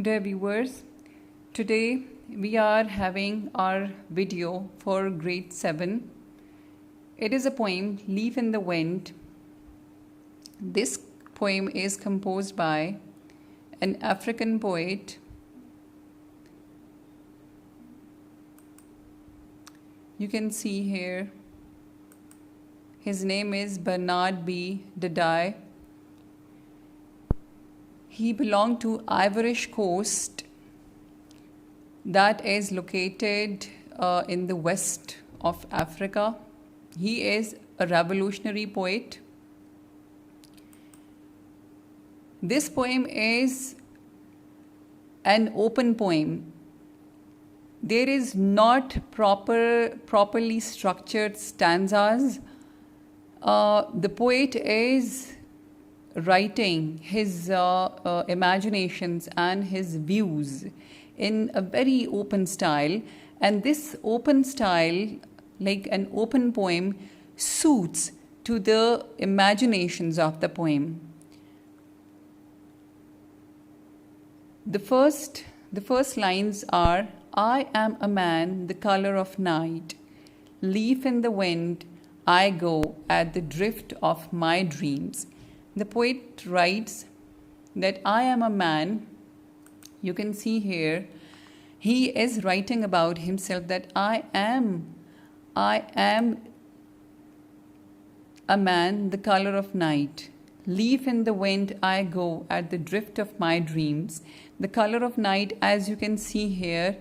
Dear viewers, today we are having our video for grade 7. It is a poem, Leaf in the Wind. This poem is composed by an African poet. You can see here, his name is Burnard Dadie. He belonged to Ivory Coast, that is located in the west of Africa. He is a revolutionary poet. This poem is an open poem. There is not properly structured stanzas. The poet is writing his imaginations and his views in a very open style, and this open style, like an open poem, suits to the imaginations of the poem. The first lines are, I am a man, the color of night, leaf in the wind, I go at the drift of my dreams. The poet writes that I am a man. You can see here, he is writing about himself that I am a man, the color of night. Leaf in the wind, I go at the drift of my dreams. The color of night, as you can see here,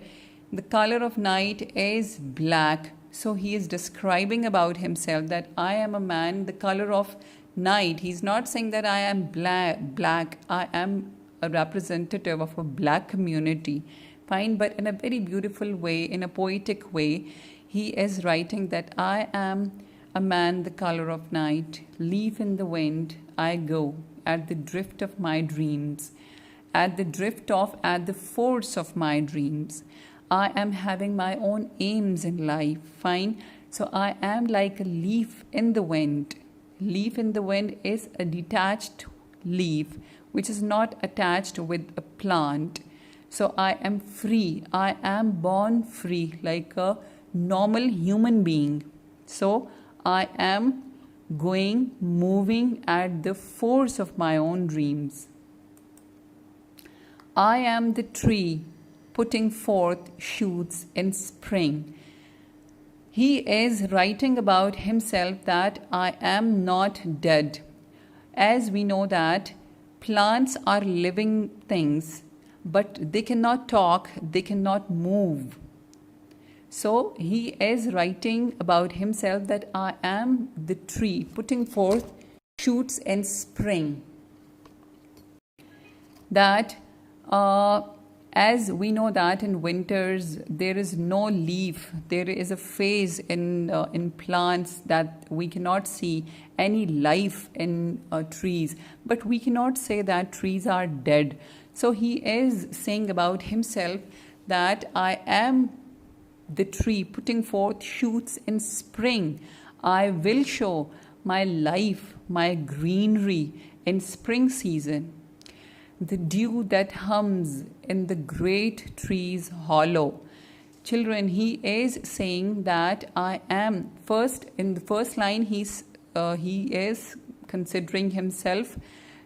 the color of night is black. So he is describing about himself that I am a man, the color of night. He's not saying that I am black. I am a representative of a black community. Fine, but in a very beautiful way, in a poetic way, he is writing that I am a man, the color of night. Leaf in the wind, I go at the drift of my dreams. At the force of my dreams. I am having my own aims in life. Fine. So I am like a leaf in the wind. Leaf in the wind is a detached leaf which is not attached with a plant. So I am free. I am born free like a normal human being. So I am moving at the force of my own dreams. I am the tree putting forth shoots in spring. He is writing about himself that I am not dead. As we know that plants are living things, but they cannot talk, they cannot move. So he is writing about himself that I am the tree putting forth shoots in spring. That as we know that in winters there is no leaf, there is a phase in plants that we cannot see any life in trees, but we cannot say that trees are dead. So he is saying about himself that I am the tree putting forth shoots in spring. I will show my life, my greenery in spring season. The dew that hums in the great tree's hollow. Children, he is saying that I am, in the first line, he is considering himself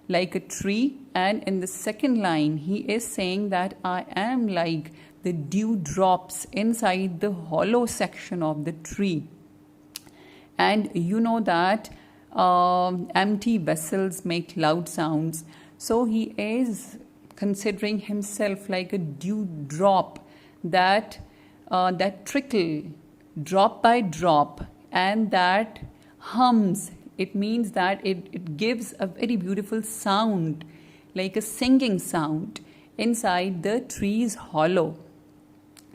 like a tree, and in the second line, he is saying that I am like the dew drops inside the hollow section of the tree. And you know that empty vessels make loud sounds. So he is considering himself like a dew drop that trickle drop by drop, and that hums. It means that it gives a very beautiful sound, like a singing sound inside the tree's hollow.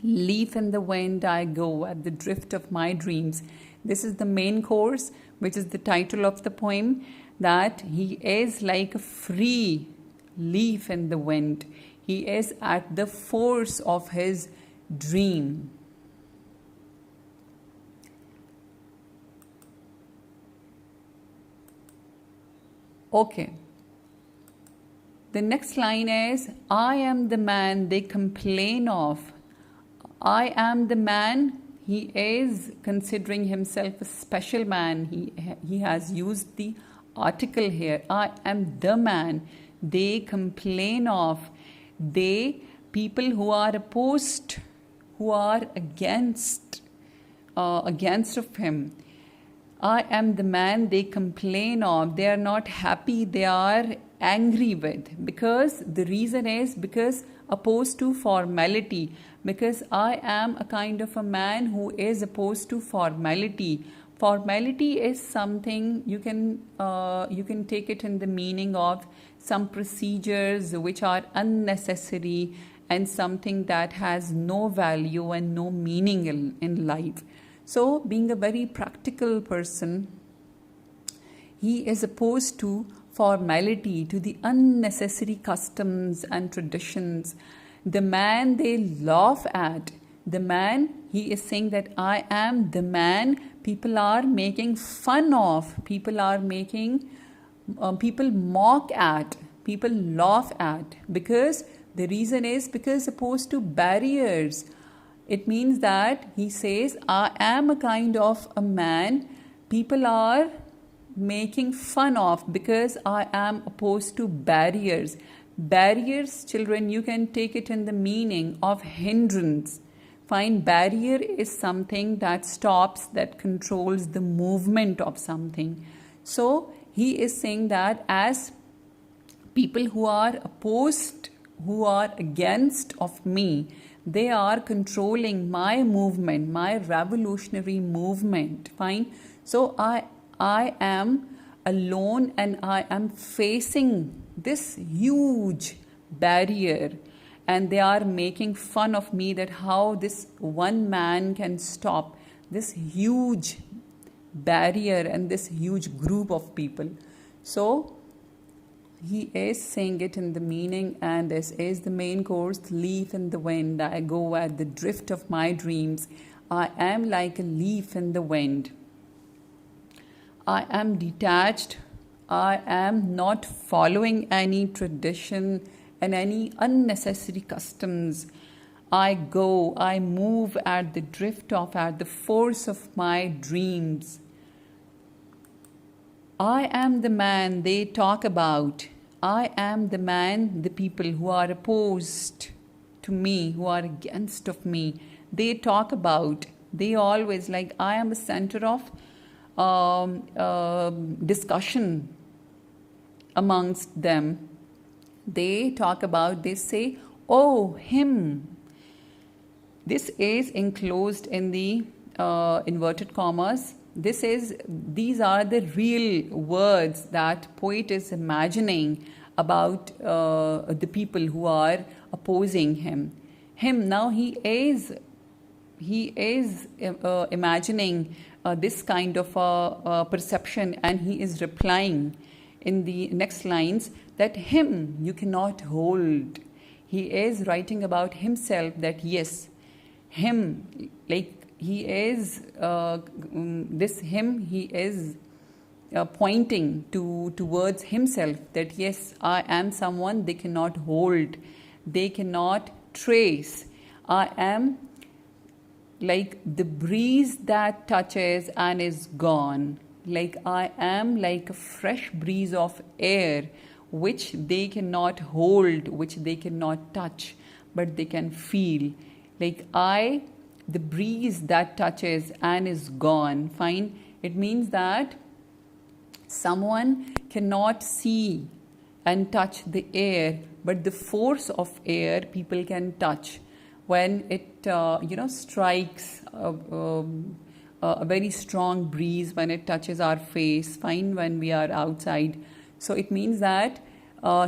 Leaf in the wind, I go at the drift of my dreams. This is the main course, which is the title of the poem, that he is like a free leaf in the wind. He is at the force of his dream. Okay. The next line is, I am the man they complain of. I am the man. He is considering himself a special man. He has used the article here. I am the man they complain of. They, people who are opposed, who are against of him. I am the man they complain of. They are not happy, they are angry with. Because the reason is because opposed to formality. Because I am a kind of a man who is opposed to formality. Formality is something you can take it in the meaning of some procedures which are unnecessary and something that has no value and no meaning in life. So, being a very practical person, he is opposed to formality, to the unnecessary customs and traditions. The man they laugh at, the man, he is saying that I am the man people are making fun of, people are making, people mock at, people laugh at. Because the reason is because opposed to barriers. It means that he says, I am a kind of a man people are making fun of because I am opposed to barriers. Barriers, children, you can take it in the meaning of hindrance. Fine, barrier is something that stops, that controls the movement of something. So he is saying that as people who are opposed, who are against of me, they are controlling my movement, my revolutionary movement. Fine. So I am alone and I am facing this huge barrier, and they are making fun of me that how this one man can stop this huge barrier and this huge group of people. So he is saying it in the meaning, and this is the main course, leaf in the wind. I go at the drift of my dreams. I am like a leaf in the wind. I am detached. I am not following any tradition and any unnecessary customs. I go, I move at the drift of, at the force of my dreams. I am the man they talk about. I am the man the people who are opposed to me, who are against of me, they talk about. They always, like, I am a center of discussion amongst them. They talk about, they say, oh, him. This is enclosed in the inverted commas. These are the real words that poet is imagining about the people who are opposing him. Now he is imagining this kind of perception, and he is replying in the next lines that him you cannot hold. He is writing about himself that yes, him, like he is he is pointing towards himself that yes, I am someone they cannot hold, they cannot trace. I am like the breeze that touches and is gone. Like I am like a fresh breeze of air which they cannot hold, which they cannot touch, but they can feel. Like the breeze that touches and is gone. Fine. It means that someone cannot see and touch the air, but the force of air people can touch. When it strikes a very strong breeze, when it touches our face, fine, when we are outside. So it means that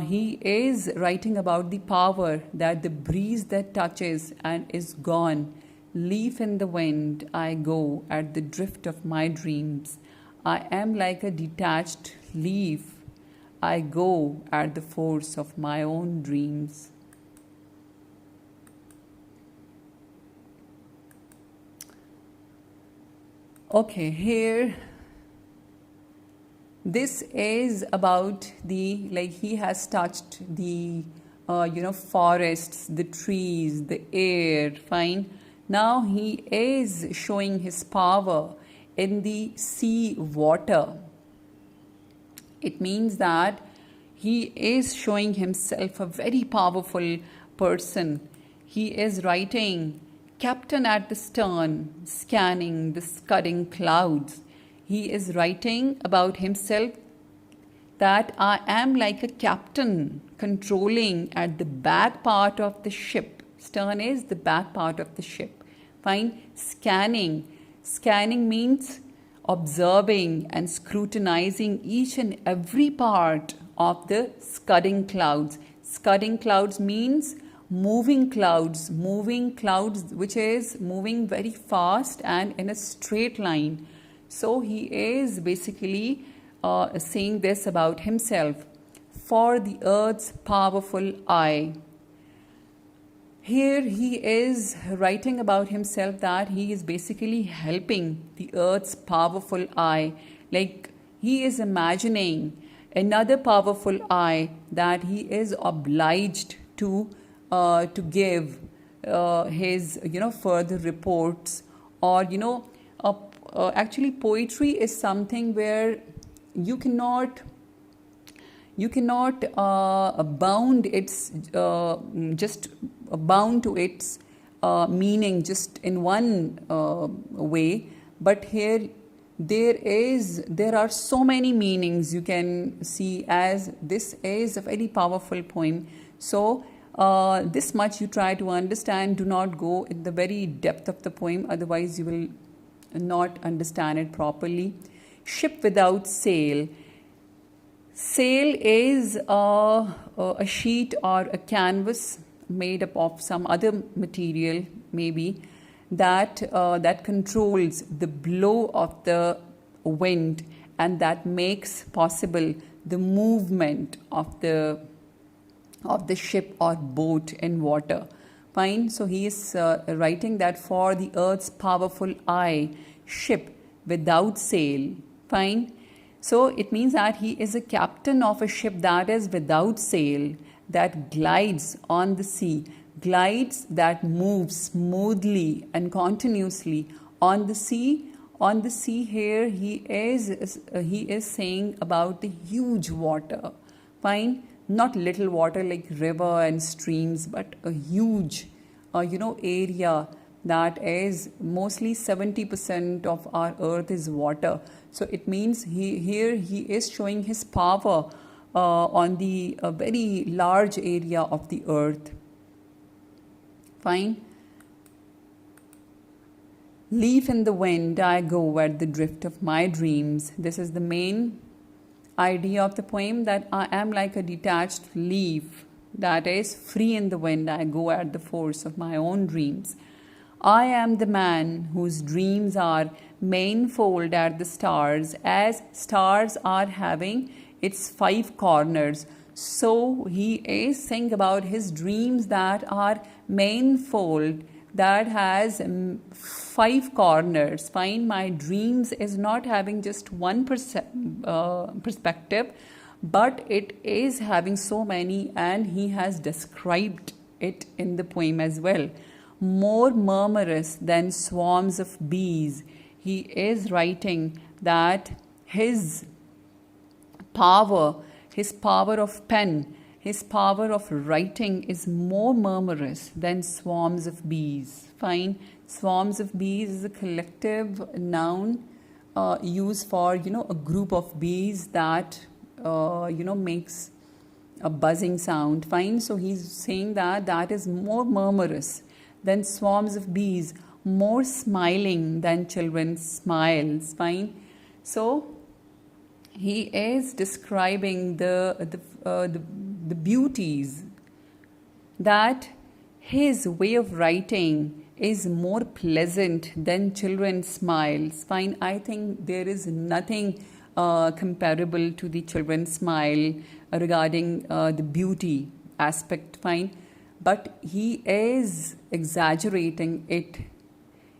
he is writing about the power that the breeze that touches and is gone. Leaf in the wind, I go at the drift of my dreams. I am like a detached leaf. I go at the force of my own dreams. Okay, here This is about the, like, he has touched the forests, the trees, the air. Fine. Now he is showing his power in the sea water. It means that he is showing himself a very powerful person. He is writing, Captain at the stern, scanning the scudding clouds. He is writing about himself that I am like a captain controlling at the back part of the ship. Stern is the back part of the ship. Fine. Scanning. Scanning means observing and scrutinizing each and every part of the scudding clouds. Scudding clouds means moving clouds which is moving very fast and in a straight line. So he is basically saying this about himself. For the earth's powerful eye. Here he is writing about himself that he is basically helping the earth's powerful eye. Like, he is imagining another powerful eye that he is obliged to give his further reports, or actually poetry is something where you cannot bound its just bound to its meaning just in one way, but here there are so many meanings you can see, as this is a very powerful poem. So this much you try to understand. Do not go in the very depth of the poem, otherwise you will not understand it properly. Ship without sail. Sail is a sheet or a canvas made up of some other material, maybe, that controls the blow of the wind, and that makes possible the movement of the ship or boat in water. Fine. So he is writing that for the earth's powerful eye, ship without sail. Fine. So it means that he is a captain of a ship that is without sail, that glides on the sea, glides, that moves smoothly and continuously on the sea. On the sea, here he is saying about the huge water. Fine. Not little water like river and streams, but a huge area that is mostly 70% of our earth is water. So it means he is showing his power on the very large area of the earth. Fine. Leaf in the wind, I go at the drift of my dreams. This is the main idea of the poem, that I am like a detached leaf that is free in the wind. I go at the force of my own dreams. I am the man whose dreams are manifold at the stars, as stars are having its 5 corners. So he is saying about his dreams that are manifold, that has 5 corners. Fine. My dreams is not having just one perspective, but it is having so many, and he has described it in the poem as well. More murmurous than swarms of bees. He is writing that his power of pen, his power of writing is more murmurous than swarms of bees. Fine. Swarms of bees is a collective noun used for, a group of bees that, makes a buzzing sound. Fine. So he's saying that is more murmurous than swarms of bees, more smiling than children's smiles. Fine. So he is describing the beauties, that his way of writing is more pleasant than children's smiles. Fine. I think there is nothing comparable to the children's smile regarding the beauty aspect. Fine. But he is exaggerating it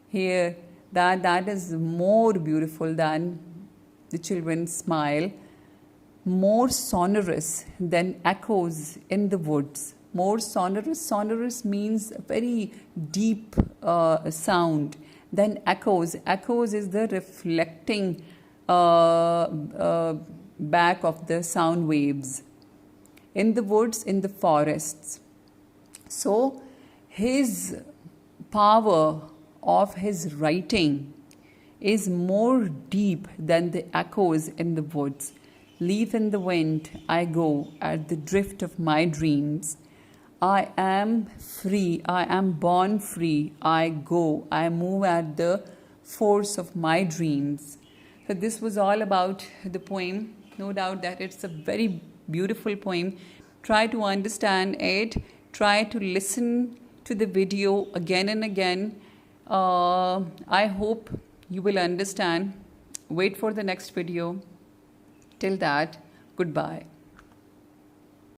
here, that is more beautiful than the children's smile. more sonorous than echoes in the woods. More sonorous. Sonorous means a very deep sound than echoes. Echoes is the reflecting back of the sound waves. In the woods, in the forests. So, his power of his writing is more deep than the echoes in the woods. Leaf in the wind, I go at the drift of my dreams. I am free, I am born free, I go, I move at the force of my dreams. So this was all about the poem. No doubt that it's a very beautiful poem. Try to understand it. Try to listen to the video again and again. I hope you will understand. Wait for the next video. Till that, goodbye.